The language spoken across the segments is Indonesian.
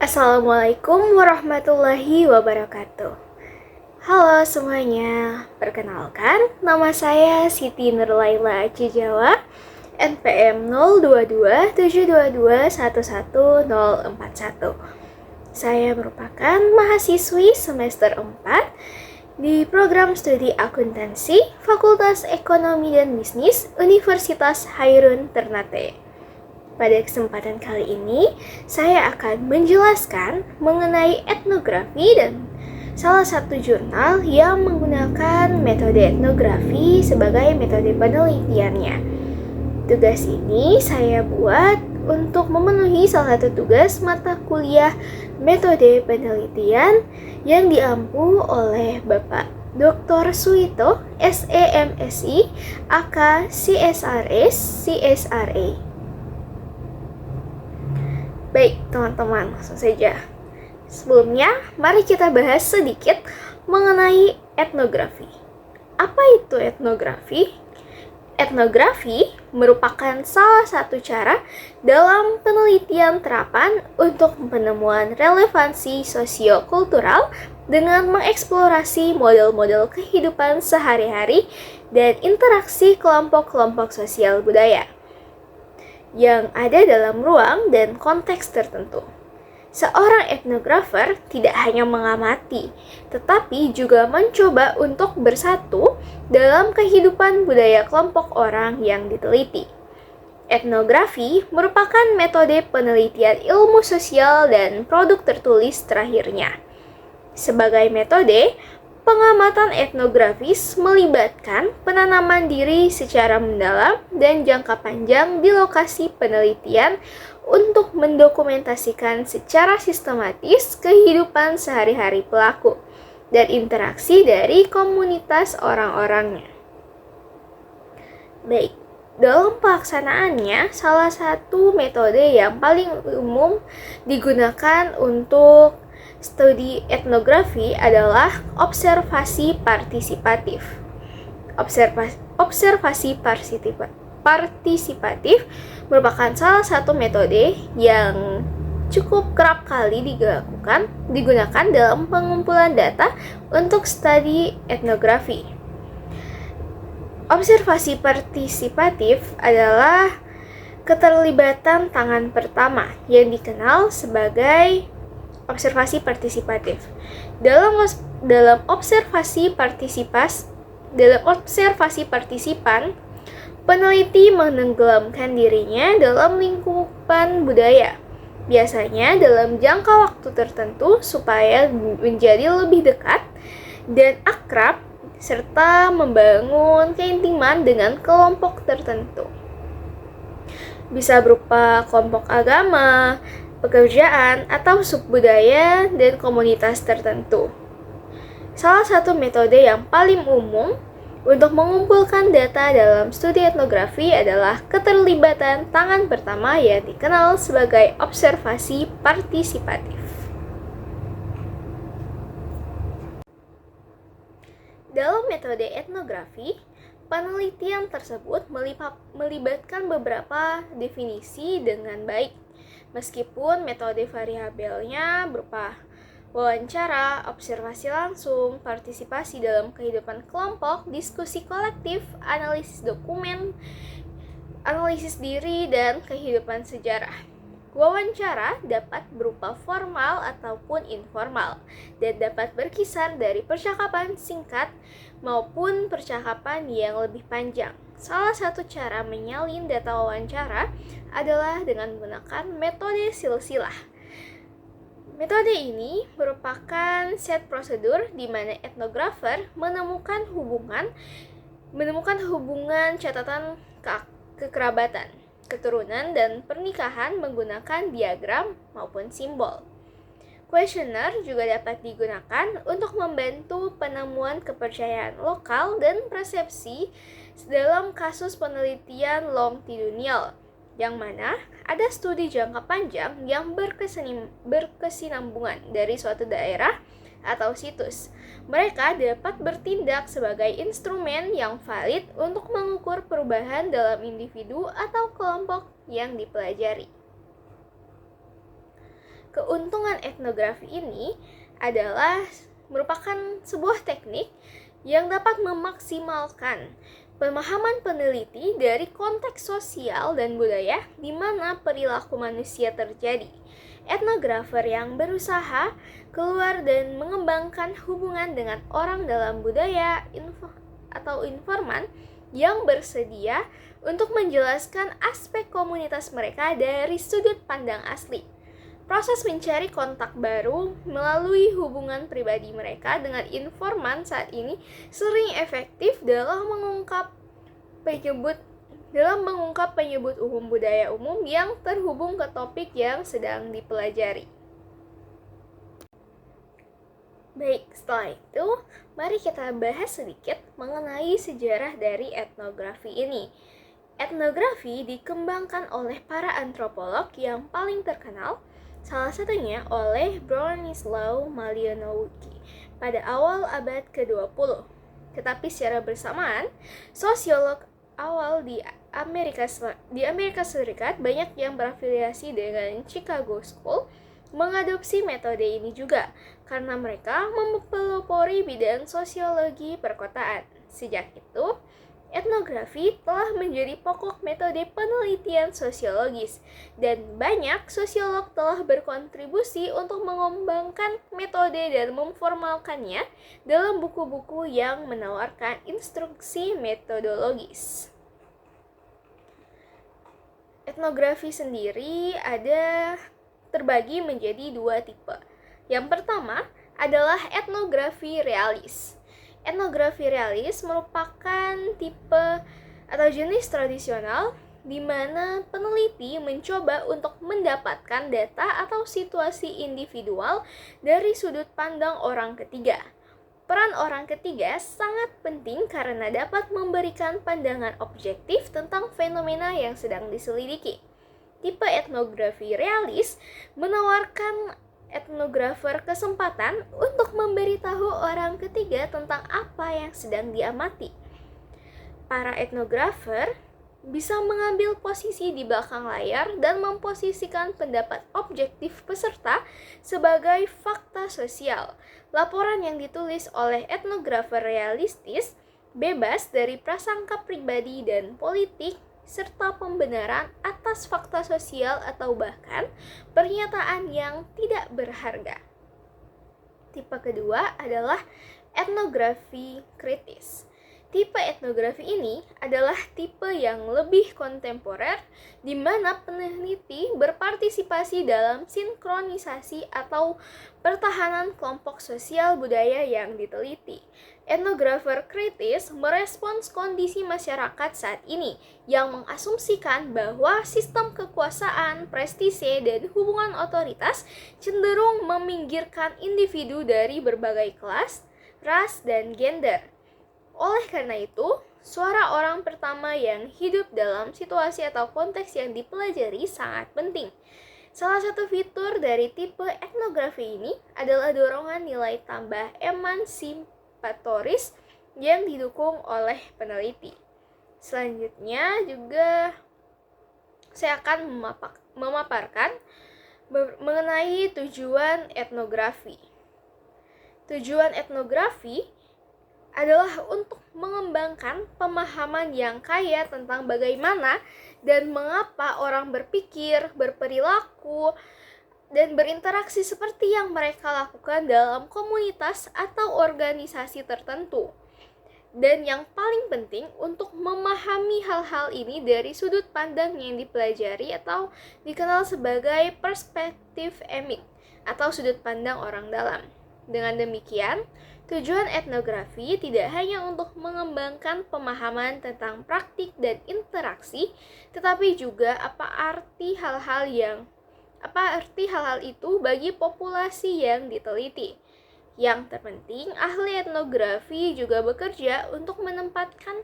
Assalamualaikum warahmatullahi wabarakatuh. Halo semuanya, perkenalkan nama saya Siti Nurlaila Cijawa, NPM 0227221141. Saya merupakan mahasiswi semester 4 di program studi akuntansi Fakultas Ekonomi dan Bisnis Universitas Hairun Ternate. Pada kesempatan kali ini, saya akan menjelaskan mengenai etnografi dan salah satu jurnal yang menggunakan metode etnografi sebagai metode penelitiannya. Tugas ini saya buat untuk memenuhi salah satu tugas mata kuliah metode penelitian yang diampu oleh Bapak Dr. Suito, SEMSI, AK CSRS, CSRA. Baik, teman-teman, langsung saja. Sebelumnya, mari kita bahas sedikit mengenai etnografi. Apa itu etnografi? Etnografi merupakan salah satu cara dalam penelitian terapan untuk penemuan relevansi sosiokultural dengan mengeksplorasi model-model kehidupan sehari-hari dan interaksi kelompok-kelompok sosial budaya yang ada dalam ruang dan konteks tertentu. Seorang etnografer tidak hanya mengamati, tetapi juga mencoba untuk bersatu dalam kehidupan budaya kelompok orang yang diteliti. Etnografi merupakan metode penelitian ilmu sosial dan produk tertulis terakhirnya. Sebagai metode, pengamatan etnografis melibatkan penanaman diri secara mendalam dan jangka panjang di lokasi penelitian untuk mendokumentasikan secara sistematis kehidupan sehari-hari pelaku dan interaksi dari komunitas orang-orangnya. Baik, dalam pelaksanaannya, salah satu metode yang paling umum digunakan untuk studi etnografi adalah observasi partisipatif. Observasi partisipatif merupakan salah satu metode yang cukup kerap kali digunakan dalam pengumpulan data untuk studi etnografi. Observasi partisipatif adalah keterlibatan tangan pertama yang dikenal sebagai observasi partisipatif. Dalam observasi partisipan, peneliti menenggelamkan dirinya dalam lingkupan budaya, biasanya dalam jangka waktu tertentu supaya menjadi lebih dekat dan akrab serta membangun keintiman dengan kelompok tertentu. Bisa berupa kelompok agama, pekerjaan, atau subbudaya dan komunitas tertentu. Salah satu metode yang paling umum untuk mengumpulkan data dalam studi etnografi adalah keterlibatan tangan pertama yang dikenal sebagai observasi partisipatif. Dalam metode etnografi, penelitian tersebut melibatkan beberapa definisi dengan baik. Meskipun metode variabelnya berupa wawancara, observasi langsung, partisipasi dalam kehidupan kelompok, diskusi kolektif, analisis dokumen, analisis diri, dan kehidupan sejarah. Wawancara dapat berupa formal ataupun informal dan dapat berkisar dari percakapan singkat maupun percakapan yang lebih panjang. Salah satu cara menyalin data wawancara adalah dengan menggunakan metode silsilah. Metode ini merupakan set prosedur di mana etnografer menemukan hubungan catatan kekerabatan, keturunan, dan pernikahan menggunakan diagram maupun simbol. Kuesioner juga dapat digunakan untuk membantu penemuan kepercayaan lokal dan persepsi dalam kasus penelitian longitudinal, yang mana ada studi jangka panjang yang berkesinambungan dari suatu daerah atau situs. Mereka dapat bertindak sebagai instrumen yang valid untuk mengukur perubahan dalam individu atau kelompok yang dipelajari. Keuntungan etnografi ini adalah merupakan sebuah teknik yang dapat memaksimalkan pemahaman peneliti dari konteks sosial dan budaya di mana perilaku manusia terjadi. Etnografer yang berusaha keluar dan mengembangkan hubungan dengan orang dalam budaya atau informan yang bersedia untuk menjelaskan aspek komunitas mereka dari sudut pandang asli. Proses mencari kontak baru melalui hubungan pribadi mereka dengan informan saat ini sering efektif dalam mengungkap penyebut umum budaya umum yang terhubung ke topik yang sedang dipelajari. Baik, setelah itu, mari kita bahas sedikit mengenai sejarah dari etnografi ini. Etnografi dikembangkan oleh para antropolog yang paling terkenal, salah satunya oleh Bronislaw Malinowski pada awal abad ke-20. Tetapi secara bersamaan, sosiolog awal di Amerika Serikat banyak yang berafiliasi dengan Chicago School mengadopsi metode ini juga karena mereka mempelopori bidang sosiologi perkotaan. Sejak itu, etnografi telah menjadi pokok metode penelitian sosiologis, dan banyak sosiolog telah berkontribusi untuk mengembangkan metode dan memformalkannya dalam buku-buku yang menawarkan instruksi metodologis. Etnografi sendiri terbagi menjadi dua tipe. Yang pertama adalah etnografi realis. Etnografi realis merupakan tipe atau jenis tradisional di mana peneliti mencoba untuk mendapatkan data atau situasi individual dari sudut pandang orang ketiga. Peran orang ketiga sangat penting karena dapat memberikan pandangan objektif tentang fenomena yang sedang diselidiki. Tipe etnografi realis menawarkan etnografer kesempatan untuk memberitahu orang ketiga tentang apa yang sedang diamati. Para etnografer bisa mengambil posisi di belakang layar dan memposisikan pendapat objektif peserta sebagai fakta sosial. Laporan yang ditulis oleh etnografer realistis bebas dari prasangka pribadi dan politik serta pembenaran atas fakta sosial atau bahkan pernyataan yang tidak berharga. Tipe kedua adalah etnografi kritis. Tipe etnografi ini adalah tipe yang lebih kontemporer di mana peneliti berpartisipasi dalam sinkronisasi atau pertahanan kelompok sosial budaya yang diteliti. Etnografer kritis merespons kondisi masyarakat saat ini yang mengasumsikan bahwa sistem kekuasaan, prestise, dan hubungan otoritas cenderung meminggirkan individu dari berbagai kelas, ras, dan gender. Oleh karena itu, suara orang pertama yang hidup dalam situasi atau konteks yang dipelajari sangat penting. Salah satu fitur dari tipe etnografi ini adalah dorongan nilai tambah emansipatoris yang didukung oleh peneliti. Selanjutnya juga saya akan memaparkan mengenai tujuan etnografi. Tujuan etnografi adalah untuk mengembangkan pemahaman yang kaya tentang bagaimana dan mengapa orang berpikir, berperilaku, dan berinteraksi seperti yang mereka lakukan dalam komunitas atau organisasi tertentu. Dan yang paling penting untuk memahami hal-hal ini dari sudut pandang yang dipelajari atau dikenal sebagai perspektif emik atau sudut pandang orang dalam. Dengan demikian, tujuan etnografi tidak hanya untuk mengembangkan pemahaman tentang praktik dan interaksi, tetapi juga apa arti hal-hal itu bagi populasi yang diteliti. Yang terpenting, ahli etnografi juga bekerja untuk menempatkan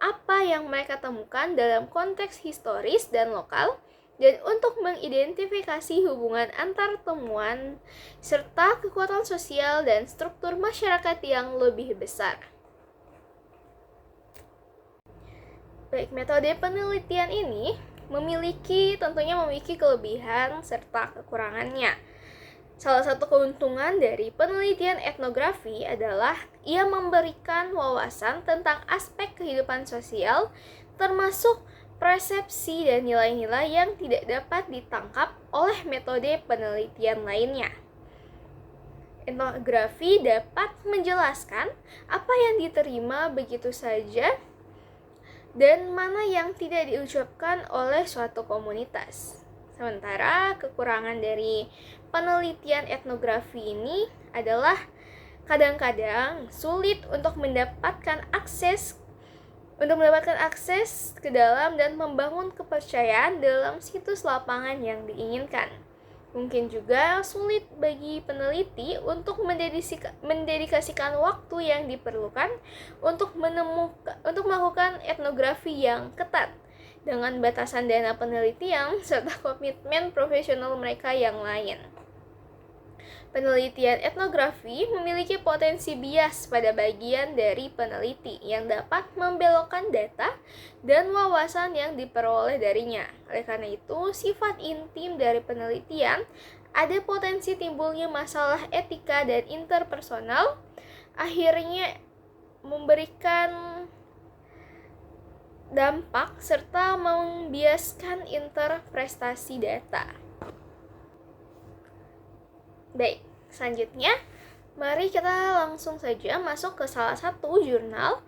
apa yang mereka temukan dalam konteks historis dan lokal, dan untuk mengidentifikasi hubungan antar temuan serta kekuatan sosial dan struktur masyarakat yang lebih besar. Baik, metode penelitian ini tentunya memiliki kelebihan serta kekurangannya. Salah satu keuntungan dari penelitian etnografi adalah ia memberikan wawasan tentang aspek kehidupan sosial, termasuk persepsi dan nilai-nilai yang tidak dapat ditangkap oleh metode penelitian lainnya. Etnografi dapat menjelaskan apa yang diterima begitu saja dan mana yang tidak diucapkan oleh suatu komunitas. Sementara kekurangan dari penelitian etnografi ini adalah kadang-kadang sulit untuk mendapatkan akses ke dalam dan membangun kepercayaan dalam situs lapangan yang diinginkan. Mungkin juga sulit bagi peneliti untuk mendedikasikan waktu yang diperlukan untuk melakukan etnografi yang ketat dengan batasan dana penelitian serta komitmen profesional mereka yang lain. Penelitian etnografi memiliki potensi bias pada bagian dari peneliti yang dapat membelokkan data dan wawasan yang diperoleh darinya. Oleh karena itu, sifat intim dari penelitian ada potensi timbulnya masalah etika dan interpersonal, akhirnya memberikan dampak serta membiaskan interpretasi data. Baik, selanjutnya mari kita langsung saja masuk ke salah satu jurnal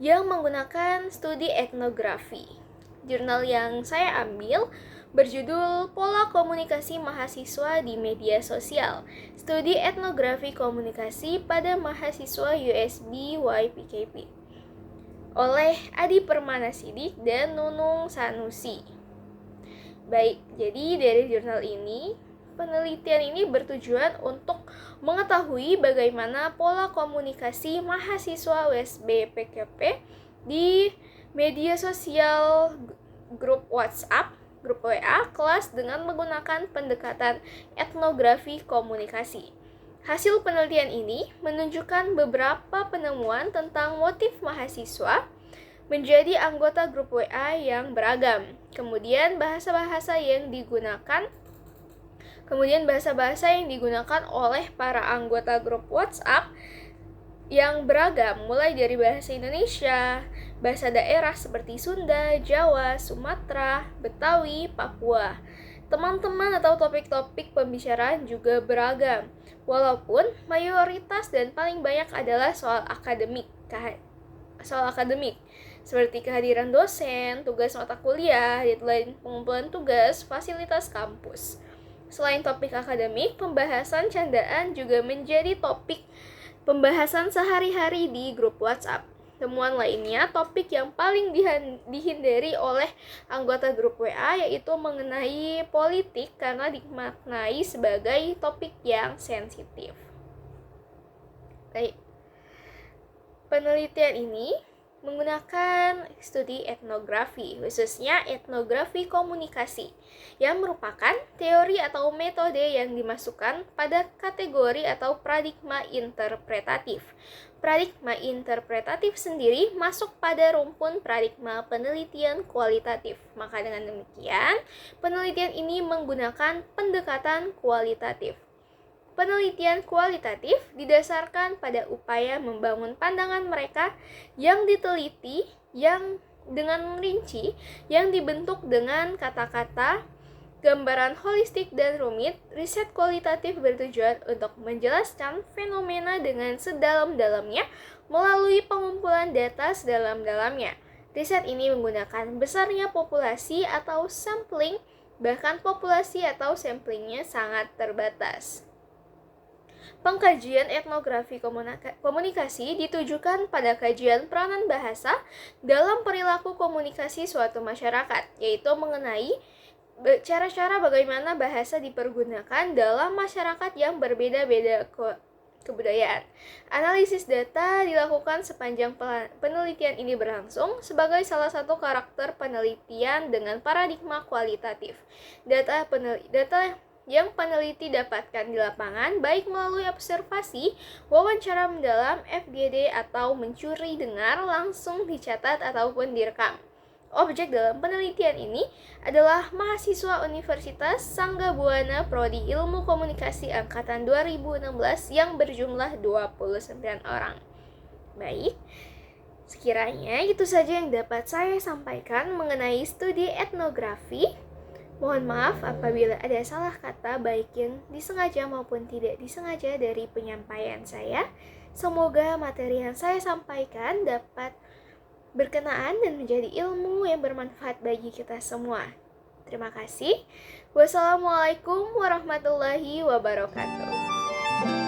yang menggunakan studi etnografi. Jurnal yang saya ambil berjudul Pola Komunikasi Mahasiswa di Media Sosial, Studi Etnografi Komunikasi pada Mahasiswa USB YPKP, oleh Adi Permana Sidik dan Nunung Sanusi. Baik, jadi dari jurnal ini, penelitian ini bertujuan untuk mengetahui bagaimana pola komunikasi mahasiswa USB PKP di media sosial, grup WhatsApp, grup WA, kelas dengan menggunakan pendekatan etnografi komunikasi. Hasil penelitian ini menunjukkan beberapa penemuan tentang motif mahasiswa menjadi anggota grup WA yang beragam. Kemudian bahasa-bahasa yang digunakan oleh para anggota grup WhatsApp yang beragam, mulai dari bahasa Indonesia, bahasa daerah seperti Sunda, Jawa, Sumatera, Betawi, Papua. Teman-teman atau topik-topik pembicaraan juga beragam, walaupun mayoritas dan paling banyak adalah soal akademik, seperti kehadiran dosen, tugas mata kuliah, deadline pengumpulan tugas, fasilitas kampus. Selain topik akademik, pembahasan candaan juga menjadi topik pembahasan sehari-hari di grup WhatsApp. Temuan lainnya, topik yang paling dihindari oleh anggota grup WA yaitu mengenai politik karena dimaknai sebagai topik yang sensitif. Baik. Penelitian ini menggunakan studi etnografi, khususnya etnografi komunikasi, yang merupakan teori atau metode yang dimasukkan pada kategori atau paradigma interpretatif. Paradigma interpretatif sendiri masuk pada rumpun paradigma penelitian kualitatif. Maka dengan demikian, penelitian ini menggunakan pendekatan kualitatif. Penelitian kualitatif didasarkan pada upaya membangun pandangan mereka yang diteliti, yang dengan rinci, yang dibentuk dengan kata-kata, gambaran holistik dan rumit. Riset kualitatif bertujuan untuk menjelaskan fenomena dengan sedalam-dalamnya melalui pengumpulan data sedalam-dalamnya. Riset ini menggunakan besarnya populasi atau sampling, bahkan populasi atau samplingnya sangat terbatas. Pengkajian etnografi komunikasi ditujukan pada kajian peranan bahasa dalam perilaku komunikasi suatu masyarakat, yaitu mengenai cara-cara bagaimana bahasa dipergunakan dalam masyarakat yang berbeda-beda kebudayaan. Analisis data dilakukan sepanjang penelitian ini berlangsung sebagai salah satu karakter penelitian dengan paradigma kualitatif. Data yang peneliti dapatkan di lapangan, baik melalui observasi, wawancara mendalam, FGD, atau mencuri dengar, langsung dicatat ataupun direkam Objek dalam penelitian ini adalah mahasiswa Universitas Sangga Buana Prodi Ilmu Komunikasi Angkatan 2016 yang berjumlah 29 orang. Baik, sekiranya itu saja yang dapat saya sampaikan mengenai studi etnografi. Mohon maaf apabila ada salah kata baik yang disengaja maupun tidak disengaja dari penyampaian saya. Semoga materi yang saya sampaikan dapat berkenaan dan menjadi ilmu yang bermanfaat bagi kita semua. Terima kasih. Wassalamualaikum warahmatullahi wabarakatuh.